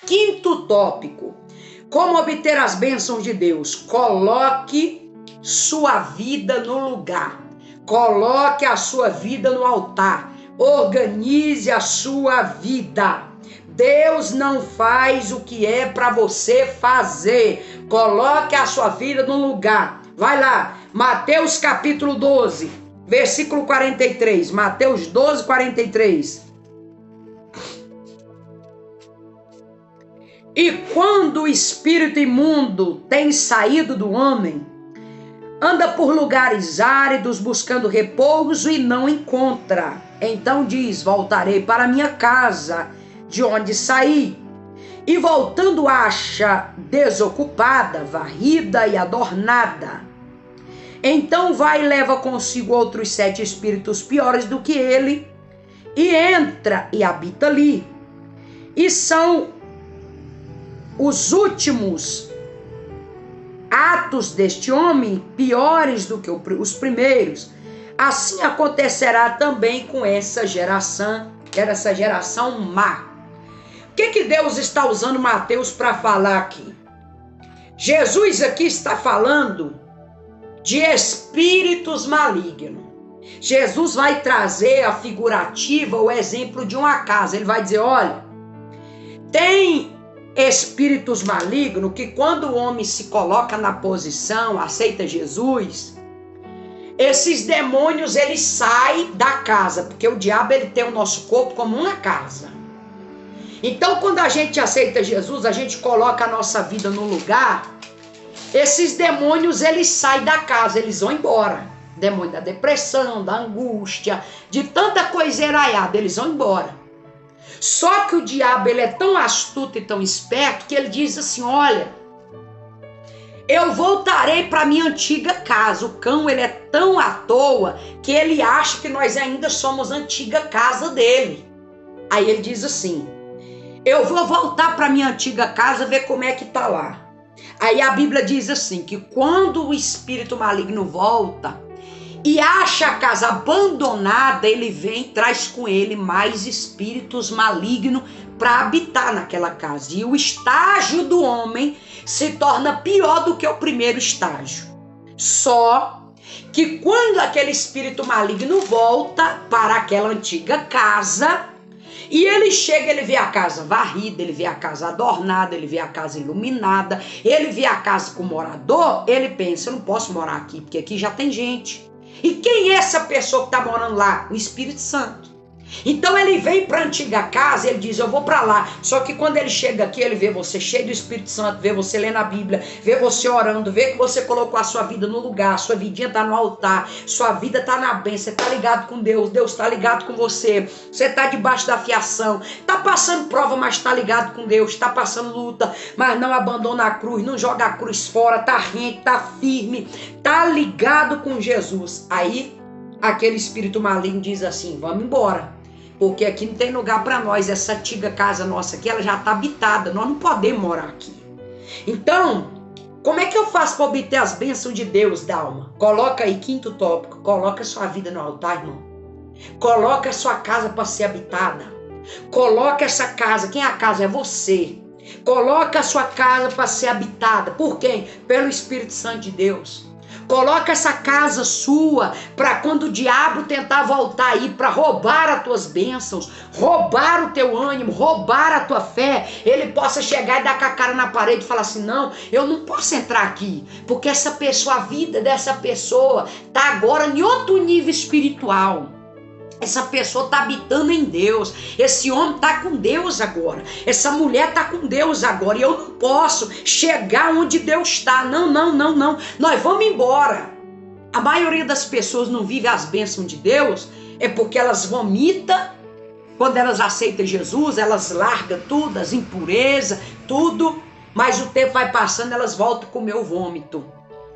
Quinto tópico: como obter as bênçãos de Deus? Coloque sua vida no lugar. Coloque a sua vida no altar. Organize a sua vida. Deus não faz o que é para você fazer. Coloque a sua vida no lugar. Vai lá, Mateus capítulo 12, versículo 43. Mateus 12, 43. E quando o espírito imundo tem saído do homem, anda por lugares áridos buscando repouso e não encontra. Então diz: voltarei para minha casa, de onde saí. E voltando acha desocupada, varrida e adornada. Então vai e leva consigo outros 7 espíritos piores do que ele, e entra e habita ali. E são os últimos atos deste homem piores do que os primeiros. Assim acontecerá também com essa geração má. O que Deus está usando Mateus para falar aqui? Jesus aqui está falando de espíritos malignos. Jesus vai trazer a figurativa, o exemplo de uma casa. Ele vai dizer: olha, tem espíritos malignos que quando o homem se coloca na posição, aceita Jesus, esses demônios eles saem da casa, porque o diabo ele tem o nosso corpo como uma casa. Então quando a gente aceita Jesus, a gente coloca a nossa vida no lugar, esses demônios eles saem da casa, eles vão embora. Demônio da depressão, da angústia, de tanta coisa eraiada, eles vão embora. Só que o diabo ele é tão astuto e tão esperto que ele diz assim: olha, eu voltarei para minha antiga casa. O cão ele é tão à toa que ele acha que nós ainda somos a antiga casa dele. Aí ele diz assim: eu vou voltar para minha antiga casa ver como é que tá lá. Aí a Bíblia diz assim, que quando o espírito maligno volta e acha a casa abandonada, ele vem e traz com ele mais espíritos malignos para habitar naquela casa. E o estágio do homem se torna pior do que o primeiro estágio. Só que quando aquele espírito maligno volta para aquela antiga casa, e ele chega, ele vê a casa varrida, ele vê a casa adornada, ele vê a casa iluminada, ele vê a casa com morador, ele pensa: eu não posso morar aqui, porque aqui já tem gente. E quem é essa pessoa que está morando lá? O Espírito Santo. Então ele vem para a antiga casa, ele diz: eu vou para lá. Só que quando ele chega aqui, ele vê você cheio do Espírito Santo, vê você lendo a Bíblia, vê você orando, vê que você colocou a sua vida no lugar, sua vidinha está no altar, sua vida está na bênção, você está ligado com Deus, Deus está ligado com você, você está debaixo da fiação, está passando prova, mas está ligado com Deus, está passando luta, mas não abandona a cruz, não joga a cruz fora, está rente, está firme, está ligado com Jesus. Aí aquele espírito maligno diz assim: vamos embora. Porque aqui não tem lugar para nós, essa antiga casa nossa aqui, ela já está habitada, nós não podemos morar aqui. Então, como é que eu faço para obter as bênçãos de Deus, Dalma? Coloca aí, quinto tópico, coloca a sua vida no altar, irmão. Coloca a sua casa para ser habitada. Coloca essa casa, quem é a casa? É você. Coloca a sua casa para ser habitada. Por quem? Pelo Espírito Santo de Deus. Coloca essa casa sua para quando o diabo tentar voltar aí para roubar as tuas bênçãos, roubar o teu ânimo, roubar a tua fé, ele possa chegar e dar com a cara na parede e falar assim: não, eu não posso entrar aqui, porque essa pessoa, a vida dessa pessoa está agora em outro nível espiritual. Essa pessoa está habitando em Deus. Esse homem está com Deus agora. Essa mulher está com Deus agora. E eu não posso chegar onde Deus está. Não. Nós vamos embora. A maioria das pessoas não vive as bênçãos de Deus é porque elas vomitam. Quando elas aceitam Jesus, elas largam tudo, as impurezas, tudo. Mas o tempo vai passando, elas voltam a comer o vômito.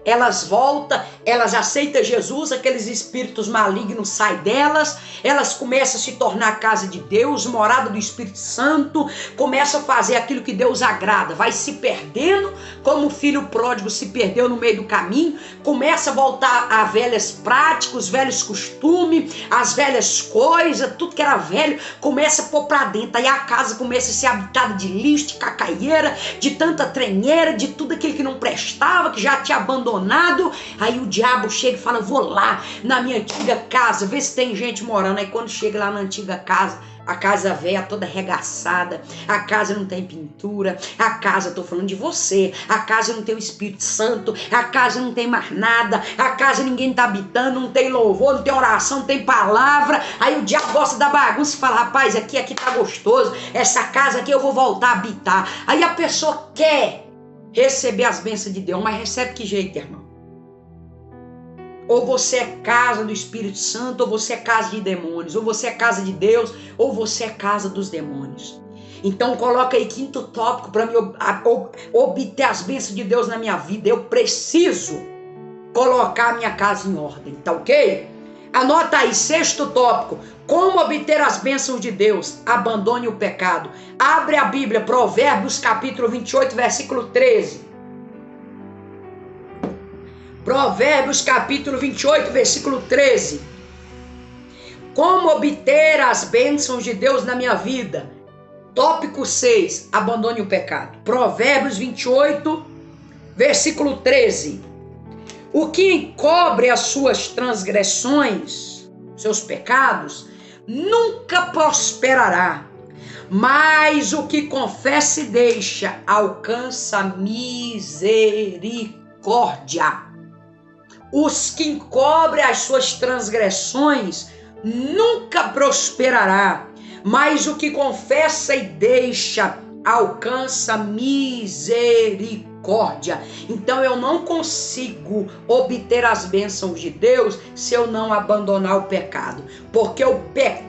elas voltam, elas aceitam Jesus, aqueles espíritos malignos saem delas, elas começam a se tornar a casa de Deus, morada do Espírito Santo, começam a fazer aquilo que Deus agrada, vai se perdendo, como o filho pródigo se perdeu no meio do caminho, começa a voltar a velhas práticas, os velhos costumes, as velhas coisas, tudo que era velho, começa a pôr pra dentro, aí a casa começa a ser habitada de lixo, de cacaieira, de tanta trenheira, de tudo aquilo que não prestava, que já tinha abandonado. Aí o diabo chega e fala: vou lá na minha antiga casa, ver se tem gente morando. Aí quando chega lá na antiga casa, a casa velha toda arregaçada, a casa não tem pintura, a casa, tô falando de você, a casa não tem o Espírito Santo, a casa não tem mais nada, a casa ninguém tá habitando, não tem louvor, não tem oração, não tem palavra. Aí o diabo gosta da bagunça e fala: rapaz, aqui tá gostoso, essa casa aqui eu vou voltar a habitar. Aí a pessoa quer receber as bênçãos de Deus, mas recebe que jeito, irmão? Ou você é casa do Espírito Santo, ou você é casa de demônios, ou você é casa de Deus, ou você é casa dos demônios. Então coloca aí quinto tópico para mim obter as bênçãos de Deus na minha vida. Eu preciso colocar a minha casa em ordem, tá ok? Anota aí, sexto tópico: como obter as bênçãos de Deus? Abandone o pecado. Abre a Bíblia, Provérbios capítulo 28, versículo 13. Provérbios capítulo 28, versículo 13. Como obter as bênçãos de Deus na minha vida? Tópico 6, abandone o pecado. Provérbios 28, versículo 13. O que encobre as suas transgressões, seus pecados, nunca prosperará, mas o que confessa e deixa alcança misericórdia. Os que encobrem as suas transgressões nunca prosperará, mas o que confessa e deixa alcança misericórdia. Então eu não consigo obter as bênçãos de Deus se eu não abandonar o pecado, porque o pecado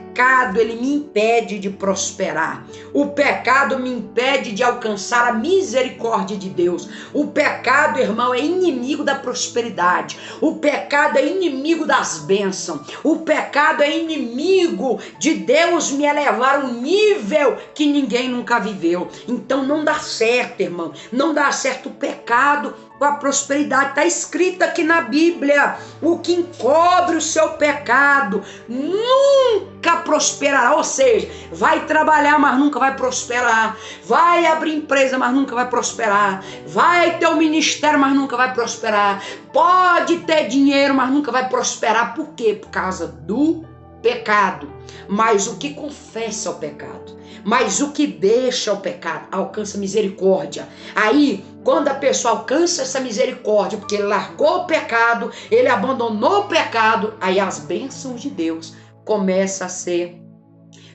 ele me impede de prosperar. O pecado me impede de alcançar a misericórdia de Deus. O pecado, irmão, é inimigo da prosperidade. O pecado é inimigo das bênçãos. O pecado é inimigo de Deus me elevar a um nível que ninguém nunca viveu. Então não dá certo, irmão. Não dá certo o pecado com a prosperidade. Está escrito aqui na Bíblia: o que encobre o seu pecado nunca prosperará. Ou seja, vai trabalhar, mas nunca vai prosperar. Vai abrir empresa, mas nunca vai prosperar. Vai ter um ministério, mas nunca vai prosperar. Pode ter dinheiro, mas nunca vai prosperar. Por quê? Por causa do pecado. Mas o que confessa o pecado, mas o que deixa o pecado, alcança misericórdia. Aí, quando a pessoa alcança essa misericórdia, porque ele largou o pecado, ele abandonou o pecado, aí as bênçãos de Deus começam a ser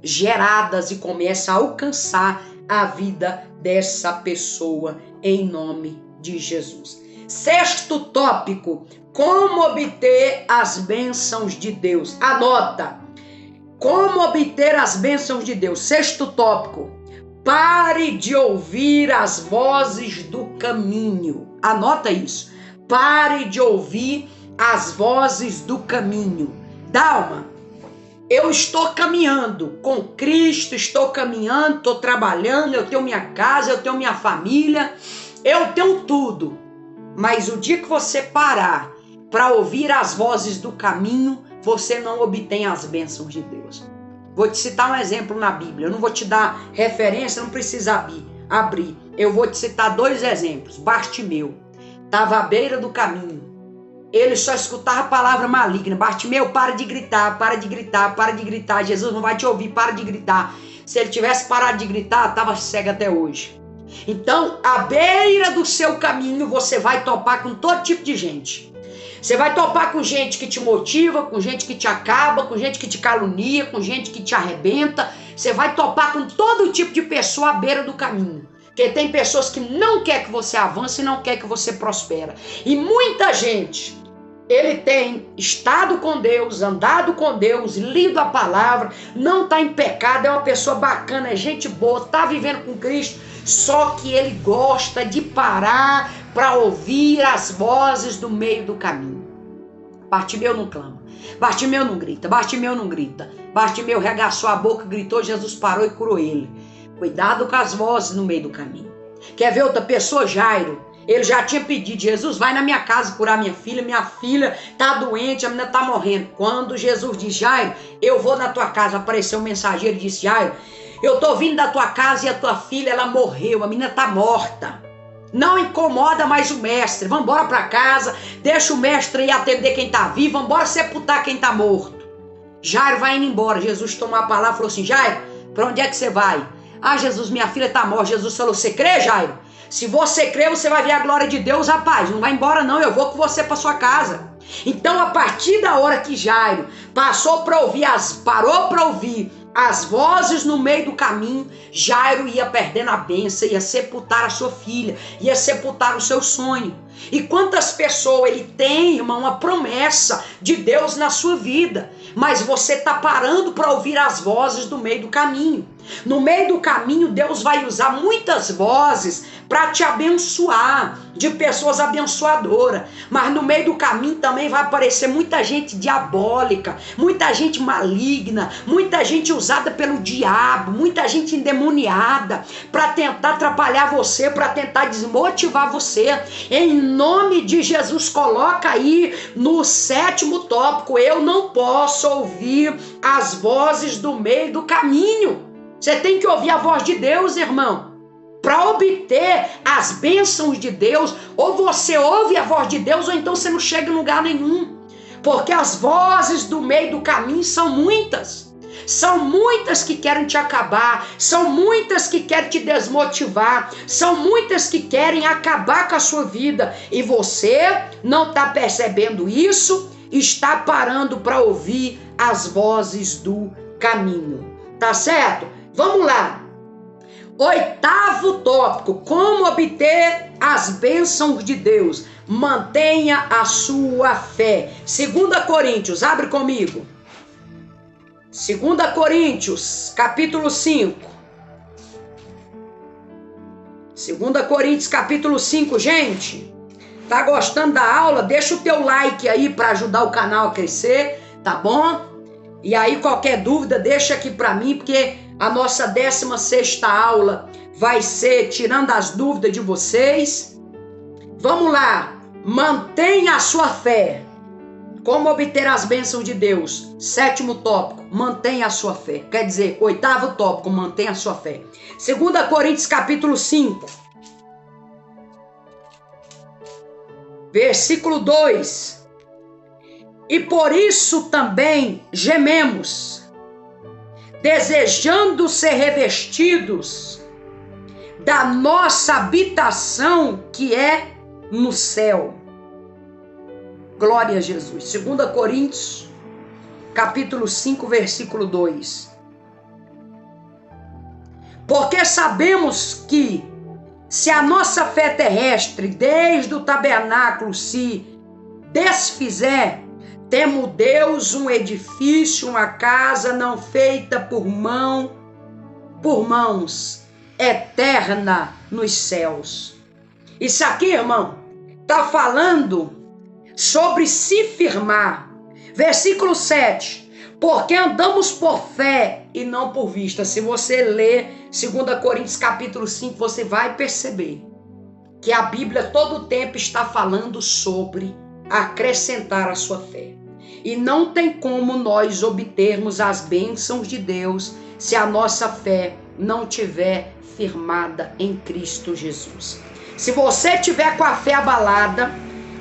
geradas e começam a alcançar a vida dessa pessoa, em nome de Jesus. Sexto tópico: como obter as bênçãos de Deus. Anota: como obter as bênçãos de Deus. Sexto tópico: pare de ouvir as vozes do caminho. Anota isso. Pare de ouvir as vozes do caminho. Dalma, eu estou caminhando com Cristo, estou caminhando, estou trabalhando, eu tenho minha casa, eu tenho minha família, eu tenho tudo. Mas o dia que você parar para ouvir as vozes do caminho, você não obtém as bênçãos de Deus. Vou te citar um exemplo na Bíblia. Eu não vou te dar referência, não precisa abrir. Eu vou te citar dois exemplos. Bartimeu estava à beira do caminho. Ele só escutava a palavra maligna. Bartimeu, para de gritar, para de gritar, para de gritar. Jesus não vai te ouvir, para de gritar. Se ele tivesse parado de gritar, estava cego até hoje. Então, à beira do seu caminho, você vai topar com todo tipo de gente. Você vai topar com gente que te motiva, com gente que te acaba, com gente que te calunia, com gente que te arrebenta. Você vai topar com todo tipo de pessoa à beira do caminho. Porque tem pessoas que não quer que você avance e não quer que você prospere. E muita gente, ele tem estado com Deus, andado com Deus, lido a palavra, não está em pecado, é uma pessoa bacana, é gente boa, está vivendo com Cristo. só que ele gosta de parar para ouvir as vozes do meio do caminho. Bartimeu não clama, Bartimeu não grita, Bartimeu não grita. Bartimeu regaçou a boca, gritou, Jesus parou e curou ele. Cuidado com as vozes no meio do caminho. Quer ver outra pessoa? Jairo. Ele já tinha pedido, Jesus, vai na minha casa curar minha filha tá doente, a menina tá morrendo. Quando Jesus diz, Jairo, eu vou na tua casa, apareceu um mensageiro e disse, Jairo, eu tô vindo da tua casa e a tua filha, ela morreu, a menina tá morta. Não incomoda mais o mestre, vamos embora para casa, deixa o mestre ir atender quem tá vivo, vamos embora sepultar quem tá morto. Jairo vai indo embora, Jesus tomou a palavra e falou assim, Jairo, para onde é que você vai? Ah, Jesus, minha filha tá morta. Jesus falou, você crê, Jairo? Se você crê, você vai ver a glória de Deus, rapaz, não vai embora não, eu vou com você para sua casa. Então, a partir da hora que Jairo parou para ouvir as vozes no meio do caminho, Jairo ia perdendo a bênção, ia sepultar a sua filha, ia sepultar o seu sonho. E quantas pessoas ele tem, irmão, uma promessa de Deus na sua vida, mas você está parando para ouvir as vozes do meio do caminho. No meio do caminho, Deus vai usar muitas vozes para te abençoar, de pessoas abençoadoras. Mas no meio do caminho também vai aparecer muita gente diabólica, muita gente maligna, muita gente usada pelo diabo, muita gente endemoniada para tentar atrapalhar você, para tentar desmotivar você. Em nome de Jesus, coloca aí no 7º tópico, eu não posso ouvir as vozes do meio do caminho. Você tem que ouvir a voz de Deus, irmão. Para obter as bênçãos de Deus, ou você ouve a voz de Deus, ou então você não chega em lugar nenhum. Porque as vozes do meio do caminho são muitas. São muitas que querem te acabar, são muitas que querem te desmotivar, são muitas que querem acabar com a sua vida. E você não está percebendo isso, está parando para ouvir as vozes do caminho. Tá certo? Vamos lá. 8º tópico, como obter as bênçãos de Deus. Mantenha a sua fé. 2 Coríntios, abre comigo. 2 Coríntios, capítulo 5. 2 Coríntios, capítulo 5, gente. Tá gostando da aula? Deixa o teu like aí para ajudar o canal a crescer, tá bom? E aí qualquer dúvida deixa aqui para mim, porque a nossa 16ª aula vai ser tirando as dúvidas de vocês. Vamos lá. Mantenha a sua fé. Como obter as bênçãos de Deus? 7º tópico, mantenha a sua fé. Quer dizer, 8º tópico, mantenha a sua fé. 2 Coríntios capítulo 5. Versículo 2. E por isso também gememos, desejando ser revestidos da nossa habitação que é no céu. Glória a Jesus. 2 Coríntios, capítulo 5, versículo 2. Porque sabemos que se a nossa fé terrestre, desde o tabernáculo, se desfizer, temos Deus um edifício, uma casa não feita por mãos, eterna nos céus. Isso aqui, irmão, está falando sobre se firmar. Versículo 7. Porque andamos por fé e não por vista. Se você ler 2 Coríntios capítulo 5, você vai perceber que a Bíblia todo o tempo está falando sobre acrescentar a sua fé. E não tem como nós obtermos as bênçãos de Deus se a nossa fé não tiver firmada em Cristo Jesus. Se você tiver com a fé abalada,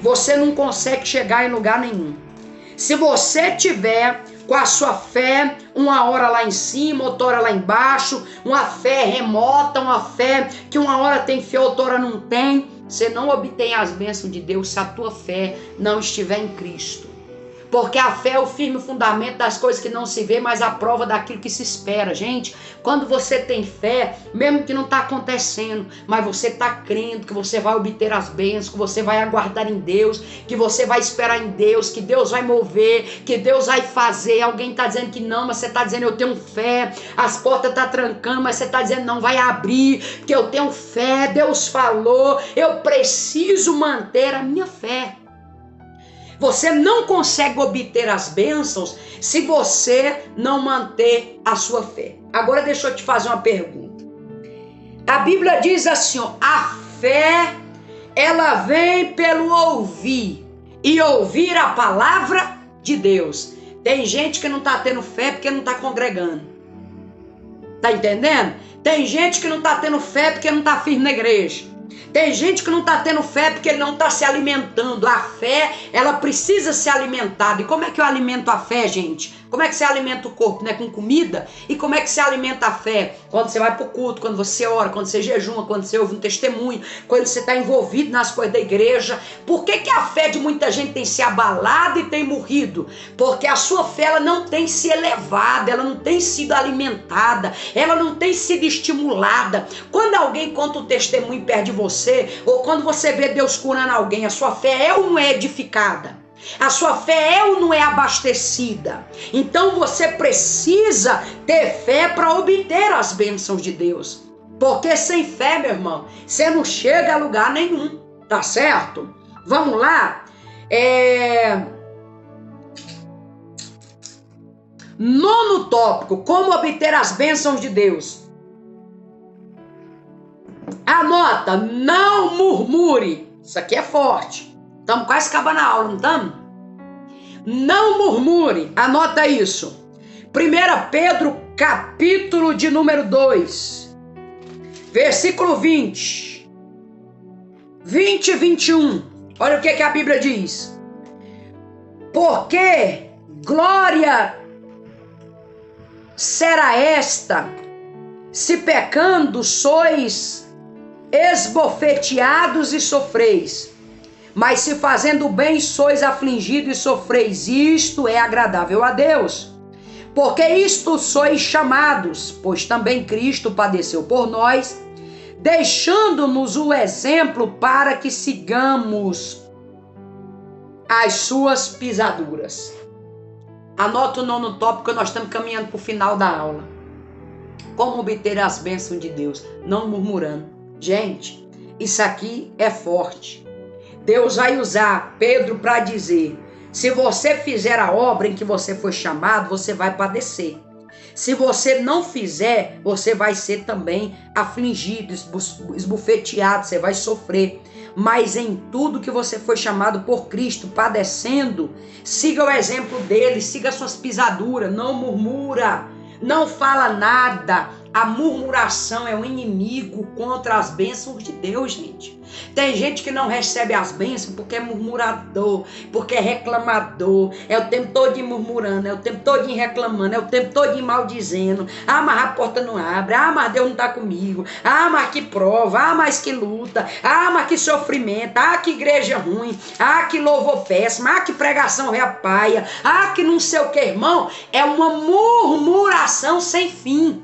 você não consegue chegar em lugar nenhum. Se você tiver com a sua fé uma hora lá em cima, outra hora lá embaixo, uma fé remota, uma fé que uma hora tem fé, outra hora não tem, você não obtém as bênçãos de Deus se a tua fé não estiver em Cristo. Porque a fé é o firme fundamento das coisas que não se vê, mas a prova daquilo que se espera. Gente, quando você tem fé, mesmo que não está acontecendo, mas você está crendo que você vai obter as bênçãos, que você vai aguardar em Deus, que você vai esperar em Deus, que Deus vai mover, que Deus vai fazer. Alguém está dizendo que não, mas você está dizendo eu tenho fé. As portas estão trancando, mas você está dizendo não, vai abrir, porque eu tenho fé. Deus falou, eu preciso manter a minha fé. Você não consegue obter as bênçãos se você não manter a sua fé. Agora deixa eu te fazer uma pergunta. A Bíblia diz assim, ó, a fé, ela vem pelo ouvir, e ouvir a palavra de Deus. Tem gente que não está tendo fé porque não está congregando. Tá entendendo? Tem gente que não está tendo fé porque não está firme na igreja. Tem gente que não está tendo fé porque ele não está se alimentando. A fé, ela precisa ser alimentada. E como é que eu alimento a fé, gente? Como é que você alimenta o corpo, né? Com comida? E como é que você alimenta a fé? Quando você vai para o culto, quando você ora, quando você jejuma, quando você ouve um testemunho, quando você está envolvido nas coisas da igreja. Por que a fé de muita gente tem se abalado e tem morrido? Porque a sua fé, ela não tem se elevado, ela não tem sido alimentada, ela não tem sido estimulada. Quando alguém conta um testemunho perto de você, ou quando você vê Deus curando alguém, a sua fé é ou não é edificada? A sua fé é ou não é abastecida? Então você precisa ter fé para obter as bênçãos de Deus. Porque sem fé, meu irmão, você não chega a lugar nenhum. Tá certo? Vamos lá. Nono tópico: como obter as bênçãos de Deus. Anota, não murmure. Isso aqui é forte. Estamos quase acabando a aula, não estamos? Não murmure. Anota isso. 1 Pedro, capítulo de número 2. Versículo 20. 20 e 21. Olha o que a Bíblia diz. Porque glória será esta, se pecando sois esbofeteados e sofreis. Mas se fazendo bem sois afligidos e sofreis, isto é agradável a Deus. Porque isto sois chamados, pois também Cristo padeceu por nós, deixando-nos o exemplo para que sigamos as suas pisaduras. Anota o nono tópico, nós estamos caminhando para o final da aula. Como obter as bênçãos de Deus? Não murmurando. Gente, isso aqui é forte. Deus vai usar Pedro para dizer: se você fizer a obra em que você foi chamado, você vai padecer. Se você não fizer, você vai ser também afligido, esbofeteado, você vai sofrer. Mas em tudo que você foi chamado por Cristo, padecendo, siga o exemplo dele, siga suas pisaduras, não murmura, não fala nada. A murmuração é um inimigo contra as bênçãos de Deus, gente. Tem gente que não recebe as bênçãos porque é murmurador, porque é reclamador, é o tempo todo murmurando, é o tempo todo reclamando, é o tempo todo maldizendo. Ah, mas a porta não abre, ah, mas Deus não está comigo, ah, mas que prova, ah, mas que luta, ah, mas que sofrimento, ah, que igreja ruim, ah, que louvor péssimo, ah, que pregação reapaia, ah, que não sei o que, irmão. É uma murmuração sem fim.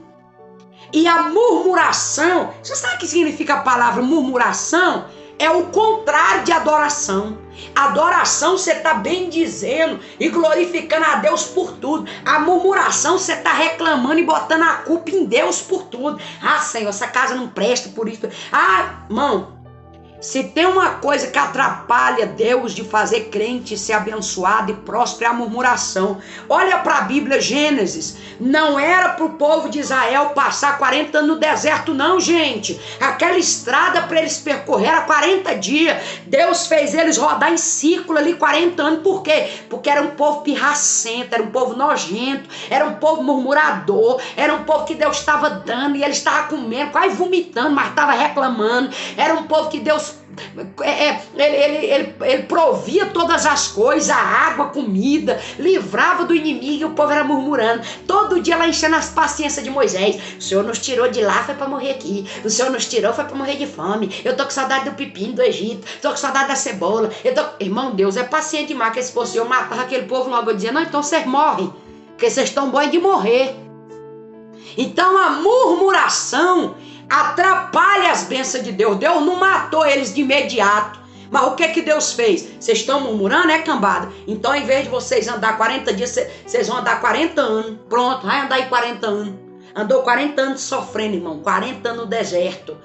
E a murmuração, você sabe o que significa a palavra murmuração? É o contrário de adoração. Adoração, você está bendizendo e glorificando a Deus por tudo. A murmuração, você está reclamando e botando a culpa em Deus por tudo. Ah, Senhor, essa casa não presta por isso. Ah, irmão, se tem uma coisa que atrapalha Deus de fazer crente ser abençoado e próspero, é a murmuração. Olha para a Bíblia, Gênesis. Não era para o povo de Israel passar 40 anos no deserto, não, gente. Aquela estrada para eles percorrer era 40 dias. Deus fez eles rodar em círculo ali 40 anos. Por quê? Porque era um povo pirracento, era um povo nojento, era um povo murmurador, era um povo que Deus estava dando e eles estavam comendo, quase vomitando, mas estava reclamando. Era um povo que Deus Deus ele provia todas as coisas, a água, a comida, livrava do inimigo, e o povo era murmurando. Todo dia ela enchendo as paciências de Moisés. O Senhor nos tirou de lá, foi para morrer aqui. O Senhor nos tirou, foi para morrer de fome. Eu tô com saudade do pepino do Egito, tô com saudade da cebola. Irmão, Deus é paciente demais, que se fosse eu matava aquele povo logo. Eu dizia, não, então vocês morrem, porque vocês estão bons de morrer. Então a murmuração atrapalha as bênçãos de Deus. Deus não matou eles de imediato. Mas o que Deus fez? Vocês estão murmurando, cambada? Então, em vez de vocês andar 40 dias, vocês vão andar 40 anos. Pronto, vai andar aí 40 anos. Andou 40 anos sofrendo, irmão. 40 anos no deserto.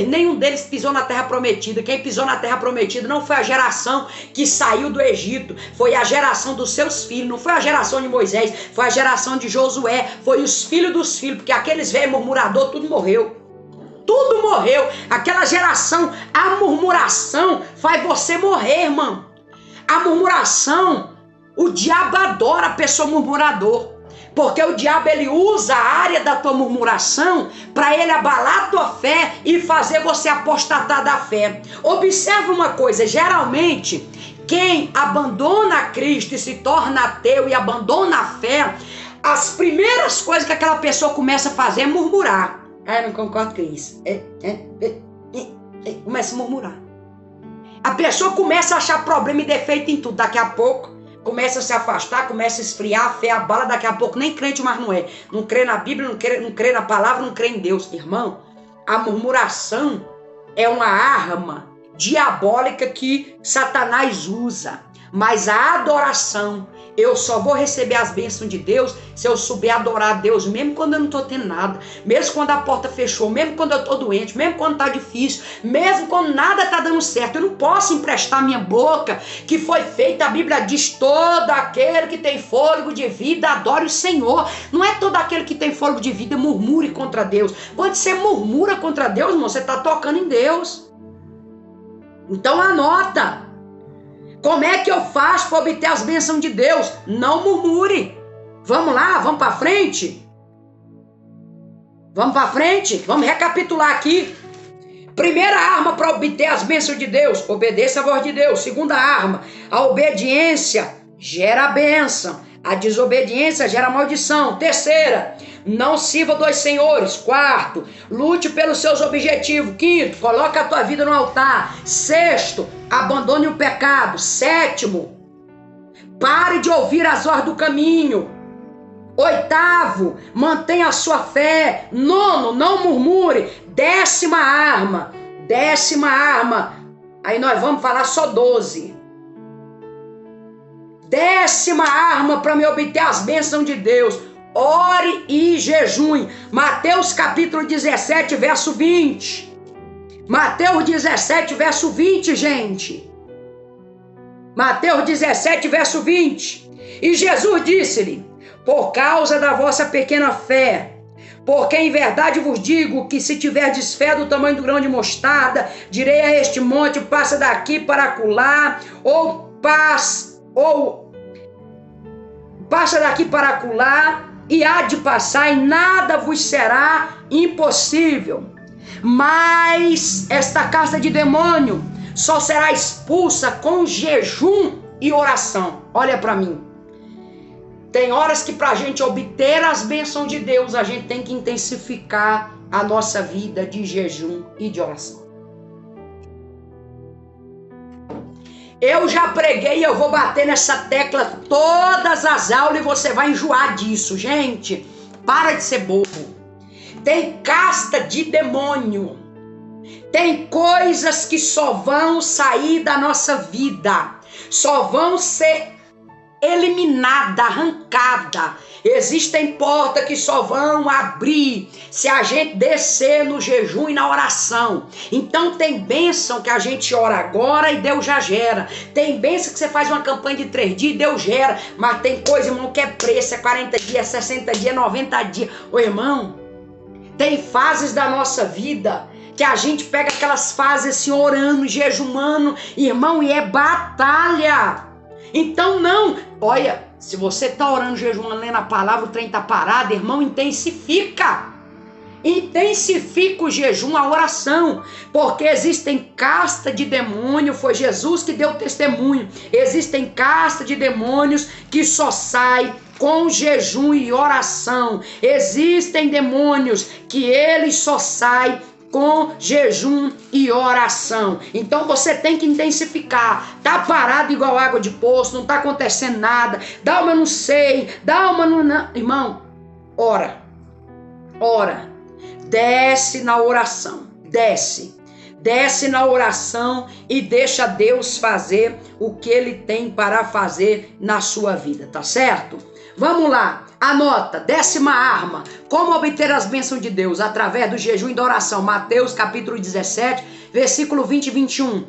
Nenhum deles pisou na terra prometida. Quem pisou na terra prometida não foi a geração que saiu do Egito. Foi a geração dos seus filhos. Não foi a geração de Moisés. Foi a geração de Josué. Foi os filhos dos filhos. Porque aqueles velhos murmuradores, tudo morreu. Tudo morreu. Aquela geração, a murmuração faz você morrer, irmão. A murmuração, o diabo adora a pessoa murmurador. Porque o diabo, ele usa a área da tua murmuração para ele abalar a tua fé e fazer você apostatar da fé. Observe uma coisa, geralmente, quem abandona Cristo e se torna ateu e abandona a fé, as primeiras coisas que aquela pessoa começa a fazer é murmurar. Eu não concordo com isso. Começa a murmurar. A pessoa começa a achar problema e defeito em tudo. Daqui a pouco começa a se afastar, começa a esfriar, a fé abala. Daqui a pouco nem crente mais não é. Não crê na Bíblia, não crê na palavra, não crê em Deus. Irmão, a murmuração é uma arma diabólica que Satanás usa. Mas a adoração, eu só vou receber as bênçãos de Deus se eu souber adorar a Deus, mesmo quando eu não estou tendo nada, mesmo quando a porta fechou, mesmo quando eu estou doente, mesmo quando está difícil, mesmo quando nada está dando certo. Eu não posso emprestar minha boca, que foi feita, a Bíblia diz, todo aquele que tem fôlego de vida adore o Senhor. Não é todo aquele que tem fôlego de vida murmure contra Deus. Quando você murmura contra Deus, irmão, você está tocando em Deus. Então anota. Como é que eu faço para obter as bênçãos de Deus? Não murmure. Vamos lá, vamos para frente. Vamos para frente. Vamos recapitular aqui. Primeira arma para obter as bênçãos de Deus: obedeça a voz de Deus. Segunda arma: a obediência gera bênção. A desobediência gera maldição. Terceira: não sirva dois senhores. Quarto: lute pelos seus objetivos. Quinto: coloque a tua vida no altar. Sexto: abandone o pecado. Sétimo: pare de ouvir as vozes do caminho. Oitavo: mantenha a sua fé. Nono: não murmure. Décima arma. Aí nós vamos falar só 12. Décima arma para me obter as bênçãos de Deus: ore e jejum. Mateus capítulo 17, verso 20. Mateus 17, verso 20, gente. Mateus 17, verso 20. E Jesus disse-lhe: por causa da vossa pequena fé, porque em verdade vos digo que se tiverdes fé do tamanho do grão de mostarda, direi a este monte, passa daqui para acolá, ou passa daqui para acolá, e há de passar, e nada vos será impossível. Mas esta casta de demônio só será expulsa com jejum e oração. Olha para mim. Tem horas que para a gente obter as bênçãos de Deus, a gente tem que intensificar a nossa vida de jejum e de oração. Eu já preguei e eu vou bater nessa tecla todas as aulas e você vai enjoar disso. Gente, para de ser bobo. Tem casta de demônio. Tem coisas que só vão sair da nossa vida. Só vão ser eliminada, arrancada. Existem portas que só vão abrir se a gente descer no jejum e na oração. Então tem bênção que a gente ora agora e Deus já gera. Tem bênção que você faz uma campanha de 3 dias e Deus gera. Mas tem coisa, irmão, que é preço, é 40 dias, 60 dias, 90 dias. Ô irmão, tem fases da nossa vida que a gente pega aquelas fases assim, orando, jejumando, irmão, e é batalha. Então não, olha, se você está orando, jejuando, lendo a palavra, o trem está parado, irmão, intensifica. Intensifica o jejum, a oração, porque existem casta de demônio, foi Jesus que deu testemunho, existem casta de demônios que só sai com jejum e oração, existem demônios que eles só saem com jejum e oração. Então você tem que intensificar. Tá parado igual água de poço, não tá acontecendo nada, dá uma não sei, dá uma não... Irmão, ora, desce na oração, desce na oração e deixa Deus fazer o que Ele tem para fazer na sua vida, tá certo? Vamos lá, anota, 10ª arma, como obter as bênçãos de Deus? Através do jejum e da oração, Mateus capítulo 17, versículo 20 e 21.